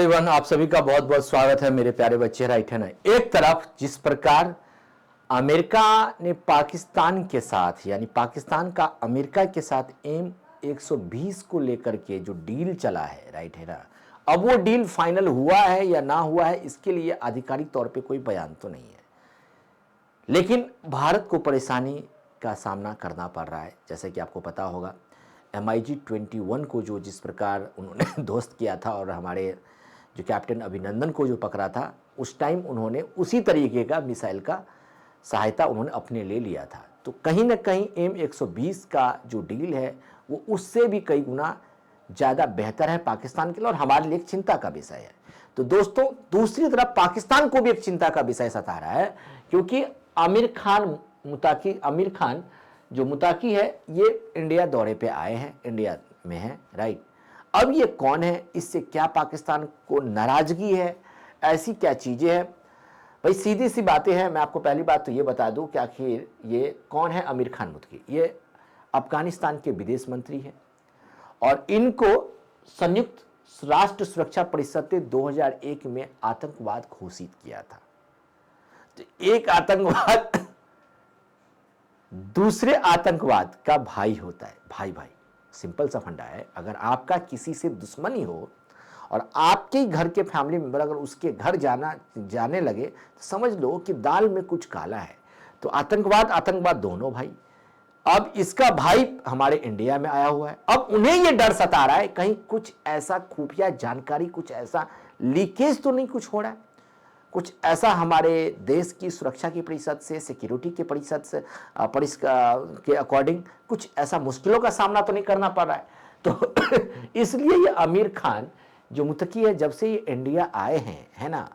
Everyone, आप सभी का बहुत बहुत स्वागत है मेरे प्यारे बच्चे। राइट है ना। एक तरफ जिस प्रकार अमेरिका ने पाकिस्तान के साथ यानी पाकिस्तान का अमेरिका के साथ M120 को लेकर के जो डील चला है, राइट है ना, अब वो डील फाइनल हुआ है या ना हुआ है इसके लिए आधिकारिक तौर पे कोई बयान तो नहीं है, लेकिन भारत को परेशानी का सामना करना पड़ रहा है। जैसे कि आपको पता होगा MiG-21 को जो जिस प्रकार उन्होंने ध्वस्त किया था और हमारे जो कैप्टन अभिनंदन को जो पकड़ा था, उस टाइम उन्होंने उसी तरीके का मिसाइल का सहायता उन्होंने अपने ले लिया था। तो कहीं ना कहीं M120 का जो डील है वो उससे भी कई गुना ज़्यादा बेहतर है पाकिस्तान के लिए और हमारे लिए एक चिंता का विषय है। तो दोस्तों, दूसरी तरफ पाकिस्तान को भी एक चिंता का विषय सता रहा है, क्योंकि आमिर खान जो मुताकी है ये इंडिया दौरे पे आए हैं, इंडिया में है, राइट। अब ये कौन है, इससे क्या पाकिस्तान को नाराजगी है, ऐसी क्या चीज़ें हैं भाई? सीधी सी बातें हैं। मैं आपको पहली बात तो ये बता दूं कि आखिर ये कौन है आमिर खान मुताकी। ये अफगानिस्तान के विदेश मंत्री हैं और इनको संयुक्त राष्ट्र सुरक्षा परिषद ने 2001 में आतंकवाद घोषित किया था। तो एक आतंकवाद दूसरे आतंकवाद का भाई होता है, भाई भाई। सिंपल सा फंडा है। अगर आपका किसी से दुश्मनी हो और आपके घर के फैमिली मेंबर अगर उसके घर जाने लगे तो समझ लो कि दाल में कुछ काला है। तो आतंकवाद दोनों भाई। अब इसका भाई हमारे इंडिया में आया हुआ है। अब उन्हें यह डर सता रहा है कहीं कुछ ऐसा खुफिया जानकारी, कुछ ऐसा लीकेज तो नहीं कुछ हो रहा है, कुछ ऐसा हमारे देश की सुरक्षा की परिषद से, सिक्योरिटी की परिषद से के अकॉर्डिंग कुछ ऐसा मुश्किलों का सामना तो नहीं करना पड़ रहा है। तो इसलिए ये आमिर खान जो मुतकी है, जब से ये इंडिया आए हैं, है ना,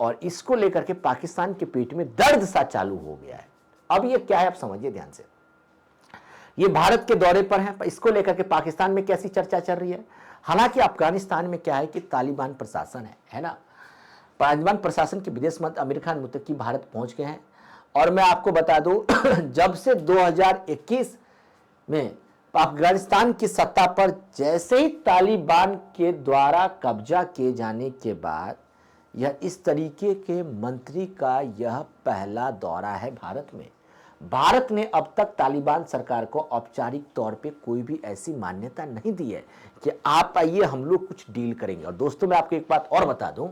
और इसको लेकर के पाकिस्तान के पेट में दर्द सा चालू हो गया है। अब ये क्या है, आप समझिए ध्यान से। ये भारत के दौरे पर है, इसको लेकर के पाकिस्तान में कैसी चर्चा चल रही है। हालांकि अफगानिस्तान में क्या है कि तालिबान प्रशासन है ना। तालिबान प्रशासन के विदेश मंत्री आमिर खान मुतकी भारत पहुंच गए हैं। और मैं आपको बता दूं जब से 2021 में अफगानिस्तान की सत्ता पर जैसे ही तालिबान के द्वारा कब्जा किए जाने के बाद यह इस तरीके के मंत्री का यह पहला दौरा है भारत में। भारत ने अब तक तालिबान सरकार को औपचारिक तौर पे कोई भी ऐसी मान्यता नहीं दी है कि आप आइए हम लोग कुछ डील करेंगे। और दोस्तों, मैं आपको एक बात और बता दूं,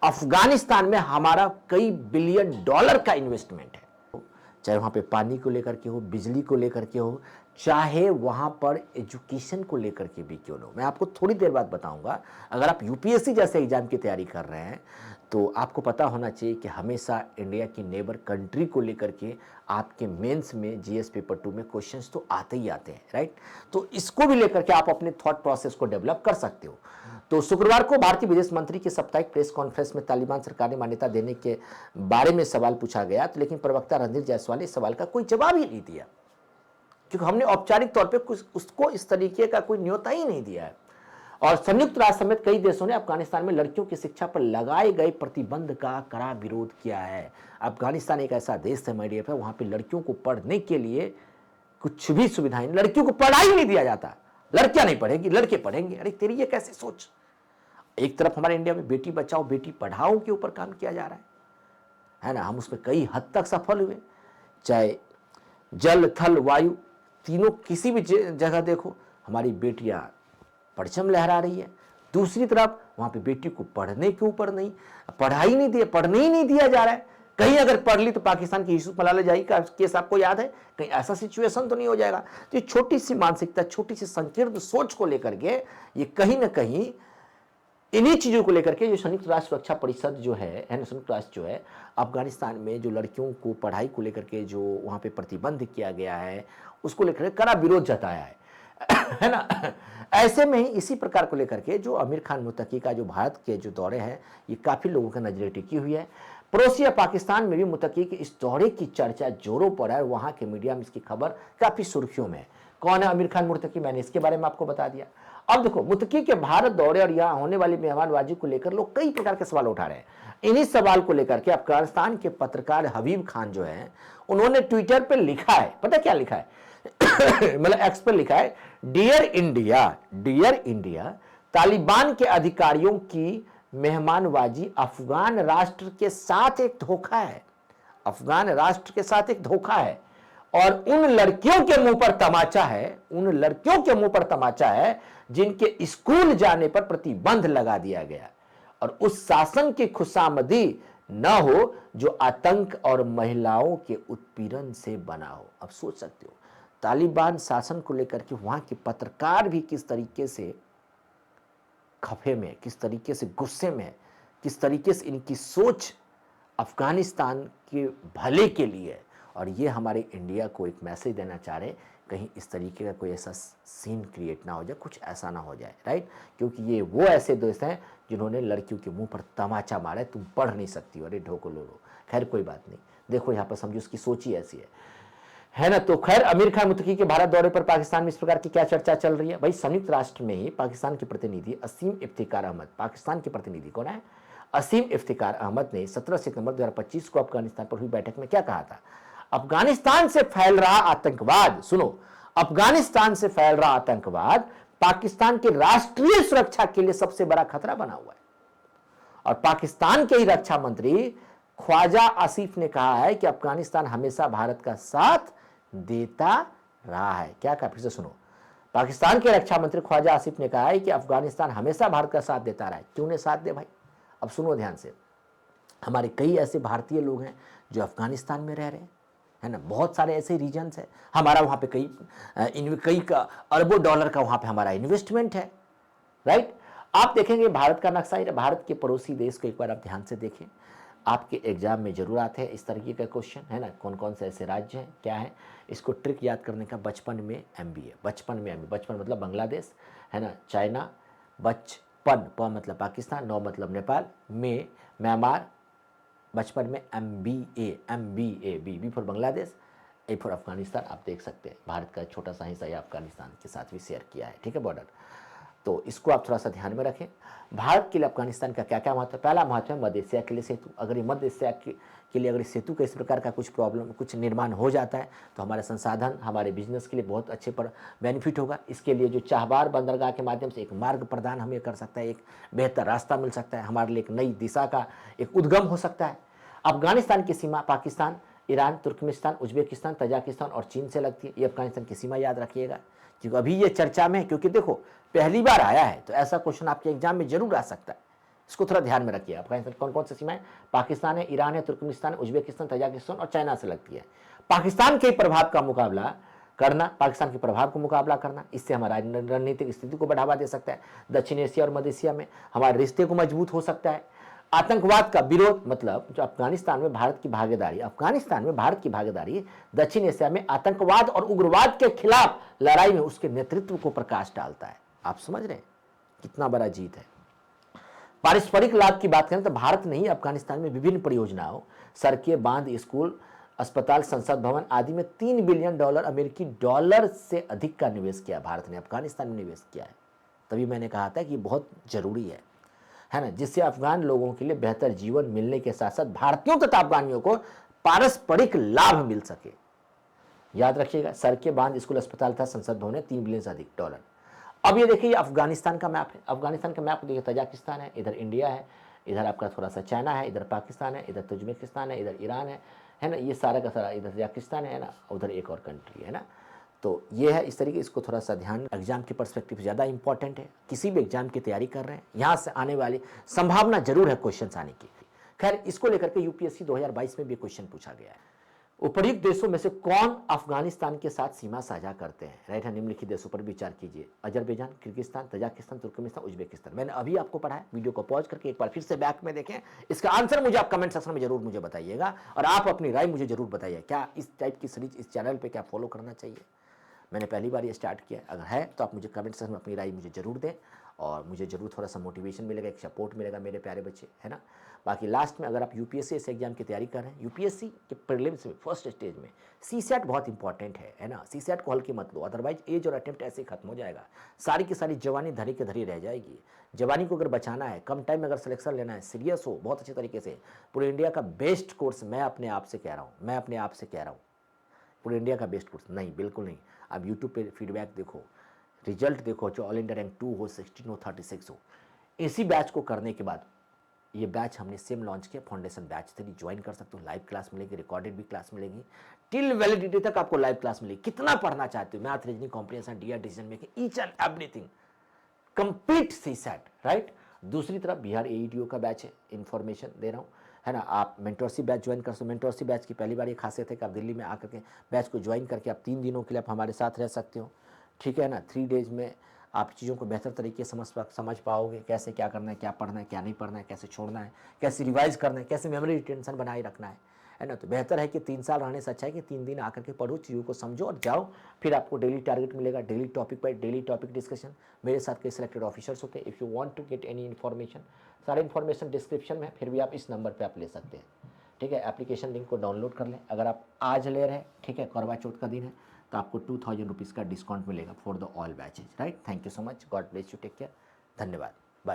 अफगानिस्तान में हमारा कई बिलियन डॉलर का इन्वेस्टमेंट है, चाहे वहां पे पानी को लेकर के हो, बिजली को लेकर के हो, चाहे वहां पर एजुकेशन को लेकर के भी क्यों हो। मैं आपको थोड़ी देर बाद बताऊंगा। अगर आप यूपीएससी जैसे एग्जाम की तैयारी कर रहे हैं तो आपको पता होना चाहिए कि हमेशा इंडिया की नेबर कंट्री को लेकर के आपके मेंस में जीएस पेपर 2 में क्वेश्चंस तो आते ही आते हैं, राइट। तो इसको भी लेकर के आप अपने थॉट प्रोसेस को डेवलप कर सकते हो। तो शुक्रवार को भारतीय विदेश मंत्री की साप्ताहिक प्रेस कॉन्फ्रेंस में तालिबान सरकार ने मान्यता देने के बारे में सवाल पूछा गया, तो लेकिन प्रवक्ता रणधीर जायसवाल ने इस सवाल का कोई जवाब ही नहीं दिया, क्योंकि हमने औपचारिक तौर पे कुछ उसको इस तरीके का कोई न्योता ही नहीं दिया है। और संयुक्त राष्ट्र समेत कई देशों ने अफगानिस्तान में लड़कियों की शिक्षा पर लगाए गए प्रतिबंध का कड़ा विरोध किया है। अफगानिस्तान एक ऐसा देश है माय डियर फ्रेंड, वहां पे लड़कियों को पढ़ने के लिए कुछ भी सुविधाएं, लड़कियों को पढ़ाई नहीं दिया जाता। लड़कियां नहीं पढ़ेंगी, लड़के पढ़ेंगे। अरे तेरी ये कैसी सोच। एक तरफ हमारे इंडिया में बेटी बचाओ बेटी पढ़ाओ के ऊपर काम किया जा रहा है ना। हम उसमें कई हद तक सफल हुए, चाहे जल थल वायु तीनों किसी भी जगह देखो हमारी बेटियां परचम लहरा रही है। दूसरी तरफ वहां पे बेटी को पढ़ने के ऊपर नहीं, पढ़ाई नहीं दिया, पढ़ने ही नहीं दिया जा रहा है। कहीं अगर पढ़ ली तो पाकिस्तान की यूसुफ मलाला जाही का केस आपको याद है, कहीं ऐसा सिचुएशन तो नहीं हो जाएगा। तो ये छोटी सी मानसिकता, छोटी सी संकीर्ण सोच को लेकर के ये कहीं ना कहीं इन्हीं चीज़ों को लेकर के जो संयुक्त राष्ट्र सुरक्षा परिषद जो है ना, संयुक्त राष्ट्र जो है अफगानिस्तान में जो लड़कियों को पढ़ाई को लेकर के जो वहाँ पे प्रतिबंध किया गया है उसको लेकर कड़ा विरोध जताया है ना। ऐसे में ही इसी प्रकार को लेकर के जो आमिर खान मुतकी का जो भारत के जो दौरे हैं ये काफ़ी लोगों की नजरें टिकी हुई है। पड़ोसी पाकिस्तान में भी मुतकी के इस दौरे की चर्चा जोरों पर है। वहाँ के मीडिया में इसकी खबर काफ़ी सुर्खियों में है। कौन है आमिर खान मुतकी, मैंने इसके बारे में आपको बता दिया। अब देखो, मुतकी के भारत दौरे और यहाँ होने वाली मेहमानबाजी को लेकर लोग कई प्रकार के सवाल उठा रहे हैं। इन्हीं सवाल को लेकर के अफगानिस्तान के पत्रकार हबीब खान जो है उन्होंने ट्विटर पे लिखा है, पता क्या लिखा है मतलब एक्स पर लिखा है, डियर इंडिया तालिबान के अधिकारियों की मेहमानबाजी अफगान राष्ट्र के साथ एक धोखा है, अफगान राष्ट्र के साथ एक धोखा है। और उन लड़कियों के मुंह पर तमाचा है, उन लड़कियों के मुंह पर तमाचा है जिनके स्कूल जाने पर प्रतिबंध लगा दिया गया, और उस शासन की खुशामदी न हो जो आतंक और महिलाओं के उत्पीड़न से बना हो। अब सोच सकते हो तालिबान शासन को लेकर के वहां के पत्रकार भी किस तरीके से खफे में, किस तरीके से गुस्से में, किस तरीके से इनकी सोच अफगानिस्तान के भले के लिए। और ये हमारे इंडिया को एक मैसेज देना चाह रहे कहीं इस तरीके का कोई ऐसा सीन क्रिएट ना हो जाए, कुछ ऐसा ना हो जाए, राइट। क्योंकि ये वो ऐसे देश हैं जिन्होंने लड़कियों के मुंह पर तमाचा मारा है, तुम पढ़ नहीं सकती हो, अरे ढोको लो। खैर कोई बात नहीं, देखो यहाँ पर समझो उसकी सोच ही ऐसी है ना। तो खैर आमिर खान मुत्तकी के भारत दौरे पर पाकिस्तान में इस प्रकार की क्या चर्चा चल रही है भाई। संयुक्त राष्ट्र में ही पाकिस्तान के प्रतिनिधि असीम इफ्तिकार अहमद, पाकिस्तान के प्रतिनिधि कौन है, असीम इफ्तिकार अहमद ने 17 सितंबर 2025 को अफगानिस्तान पर हुई बैठक में क्या कहा था। अफगानिस्तान से फैल रहा आतंकवाद, सुनो, अफगानिस्तान से फैल रहा आतंकवाद पाकिस्तान की राष्ट्रीय सुरक्षा के लिए सबसे बड़ा खतरा बना हुआ है। और पाकिस्तान के ही रक्षा मंत्री ख्वाजा आसिफ ने कहा है कि अफगानिस्तान हमेशा भारत का साथ देता रहा है। क्या कहा, फिर से सुनो। पाकिस्तान के रक्षा मंत्री ख्वाजा आसिफ ने कहा है कि अफगानिस्तान हमेशा भारत का साथ देता रहा है। क्यों ने साथ दे भाई, अब सुनो ध्यान से। हमारे कई ऐसे भारतीय लोग हैं जो अफगानिस्तान में रह रहे हैं, है ना। बहुत सारे ऐसे रीजन्स हैं, हमारा वहाँ पे कई अरबों डॉलर का वहाँ पे हमारा इन्वेस्टमेंट है, राइट। आप देखेंगे भारत का नक्शा, भारत के पड़ोसी देश को एक बार आप ध्यान से देखें। आपके एग्जाम में जरूर आते हैं इस तरीके का क्वेश्चन, है ना। कौन कौन से ऐसे राज्य हैं, क्या है, इसको ट्रिक याद करने का बचपन में MBA, बचपन में MBA, बचपन मतलब बांग्लादेश, है ना, चाइना, बचपन प मतलब पाकिस्तान, नौ मतलब नेपाल, में म्यांमार, बचपन में MBA, B for Bangladesh, A for Afghanistan. आप देख सकते हैं भारत का छोटा सा हिस्सा अफगानिस्तान के साथ भी शेयर किया है, ठीक है, बॉर्डर। तो इसको आप थोड़ा सा ध्यान में रखें। भारत के लिए अफगानिस्तान का क्या क्या महत्व है। पहला महत्व है मध्य एशिया के लिए सेतु। अगर ये मध्य एशिया के लिए अगर इस सेतु का इस प्रकार का कुछ प्रॉब्लम, कुछ निर्माण हो जाता है तो हमारे संसाधन, हमारे बिजनेस के लिए बहुत अच्छे पर बेनिफिट होगा। इसके लिए जो चाहबार बंदरगाह के माध्यम से एक मार्ग प्रदान हमें कर सकता है, एक बेहतर रास्ता मिल सकता है, हमारे लिए एक नई दिशा का एक उद्गम हो सकता है। अफगानिस्तान की सीमा Pakistan, Iran, Turkmenistan, Uzbekistan, Tajikistan और चीन से लगती है। ये अफगानिस्तान की सीमा याद रखिएगा, क्योंकि अभी ये चर्चा में है, क्योंकि देखो पहली बार आया है तो ऐसा क्वेश्चन आपके एग्जाम में जरूर आ सकता है। इसको थोड़ा ध्यान में रखिए। अफगानिस्तान कौन कौन सी सीमाएं, पाकिस्तान है, ईरान है, तुर्कमेनिस्तान, उज्बेकिस्तान, तजाकिस्तान और चाइना से लगती है। पाकिस्तान के प्रभाव का मुकाबला करना, पाकिस्तान के प्रभाव को मुकाबला करना, इससे हमारा रणनीतिक स्थिति को बढ़ावा दे सकता है। दक्षिण एशिया और मध्य एशिया में हमारे रिश्ते को मजबूत हो सकता है। आतंकवाद का विरोध, मतलब जो अफगानिस्तान में भारत की भागीदारी, अफगानिस्तान में भारत की भागीदारी दक्षिण एशिया में आतंकवाद और उग्रवाद के खिलाफ लड़ाई में उसके नेतृत्व को प्रकाश डालता है। आप समझ रहे हैं कितना बड़ा जीत है। पारस्परिक लाभ की बात करें तो भारत ने ही अफगानिस्तान में विभिन्न परियोजनाओं, सड़कें, बांध, स्कूल, अस्पताल, संसद भवन आदि में $3 बिलियन अमेरिकी डॉलर से अधिक का निवेश किया। भारत ने अफगानिस्तान में निवेश किया है। तभी मैंने कहा था कि बहुत जरूरी है ना, जिससे अफगान लोगों के लिए बेहतर जीवन मिलने के साथ साथ भारतीयों तथा अफगानियों को पारस्परिक लाभ मिल सके। याद रखिएगा, सड़कें, बांध, स्कूल, अस्पताल था, संसद भवन है, $3 बिलियन से अधिक डॉलर। अब ये देखिए अफगानिस्तान का मैप है। अफगानिस्तान का मैप देखिए, तजाकिस्तान है, इधर इंडिया है, इधर आपका थोड़ा सा चाइना है, इधर पाकिस्तान है, इधर तुर्कमेनिस्तान है, इधर ईरान है ना, ये सारा का सारा, इधर तजाकिस्तान है ना, उधर एक और कंट्री है ना। तो ये है इस तरीके, इसको थोड़ा सा ध्यान, एग्जाम के पर्सपेक्टिव ज़्यादा इंपॉर्टेंट है। किसी भी एग्जाम की तैयारी कर रहे हैं, यहाँ से आने वाली संभावना जरूर है क्वेश्चन आने की। खैर इसको लेकर के UPSC 2022 में भी क्वेश्चन पूछा गया है। उपर्युक्त देशों में से कौन अफगानिस्तान के साथ सीमा साझा करते हैं, राइट है। निम्नलिखित देशों पर विचार कीजिए, Azerbaijan, Kyrgyzstan, Tajikistan, Turkmenistan, Uzbekistan. मैंने अभी आपको पढ़ा है, वीडियो को पॉज करके एक बार फिर से बैक में देखें। इसका आंसर मुझे आप कमेंट सेक्शन में जरूर मुझे बताइएगा, और आप अपनी राय मुझे जरूर बताइए, क्या इस टाइप की सीरीज इस चैनल पर क्या फॉलो करना चाहिए। मैंने पहली बार ये स्टार्ट किया, अगर है तो आप मुझे कमेंट सेक्शन में अपनी राय मुझे जरूर दें, और मुझे जरूर थोड़ा सा मोटिवेशन मिलेगा, एक सपोर्ट मिलेगा मेरे प्यारे बच्चे, है ना। बाकी लास्ट में अगर आप UPSC इस एग्जाम की तैयारी कर रहे हैं, UPSC के प्रीलिम्स में फर्स्ट स्टेज में CSAT बहुत इंपॉर्टेंट है ना। CSAT को हल्के मत लो, अदरवाइज एज और अटेम्प्ट ऐसे ही खत्म हो जाएगा। सारी की सारी जवानी धरी के धरी रह जाएगी। जवानी को अगर बचाना है, कम टाइम में अगर सिलेक्शन लेना है, सीरियस हो बहुत अच्छे तरीके से, पूरे इंडिया का बेस्ट कोर्स मैं अपने आप से कह रहा हूँ, पूरे इंडिया का बेस्ट कोर्स नहीं, बिल्कुल नहीं। आप यूट्यूब पे फीडबैक देखो, रिजल्ट देखो, जो ऑल इंडिया रैंक 2 हो, 16 हो, 36 हो, इसी बैच को करने के बाद ये बैच हमने सेम लॉन्च किया, फाउंडेशन बैच 3 ज्वाइन कर सकते हो, लाइव क्लास मिलेगी, रिकॉर्डेड भी क्लास मिलेगी, टिल वैलिडिटी तक आपको लाइव क्लास मिलेगी। कितना पढ़ना चाहते हो, math, reasoning, comprehension, DR, decision making, each and everything, complete CSAT, right. दूसरी तरफ बिहार एईटीओ का बैच है, इन्फॉर्मेशन दे रहा हूँ, है ना। आप मेंटरशिप बैच ज्वाइन कर सकते हो। मेंटरशिप बैच की पहली बार ये खासियत है कि आप दिल्ली में आकर के बैच को ज्वाइन करके आप 3 दिनों के लिए आप हमारे साथ रह सकते हो, ठीक है ना। 3 डेज में आप चीज़ों को बेहतर तरीके से समझ पाओगे, कैसे क्या करना है, क्या पढ़ना है, क्या नहीं पढ़ना है, कैसे छोड़ना है, कैसे रिवाइज करना है, कैसे मेमोरी रिटेंशन बनाए रखना है ना। तो बेहतर है कि 3 साल रहने से अच्छा है कि 3 दिन आकर के पढ़ो, चीज़ों को समझो और जाओ। फिर आपको डेली टारगेट मिलेगा, daily topic by daily topic discussion. मेरे साथ कई सिलेक्टेड ऑफिसर्स होते हैं। If you want to get any information, सारे इन्फॉर्मेशन डिस्क्रिप्शन में, फिर भी आप इस नंबर पर आप ले सकते हैं, ठीक है। एप्लीकेशन लिंक को डाउनलोड कर लें। अगर आप आज ले रहे हैं, ठीक है, करवा चौथ का दिन है, तो आपको 2000 रुपीज़ का डिस्काउंट मिलेगा for the all batches, right. Thank you so much, God bless you, take care, धन्यवाद।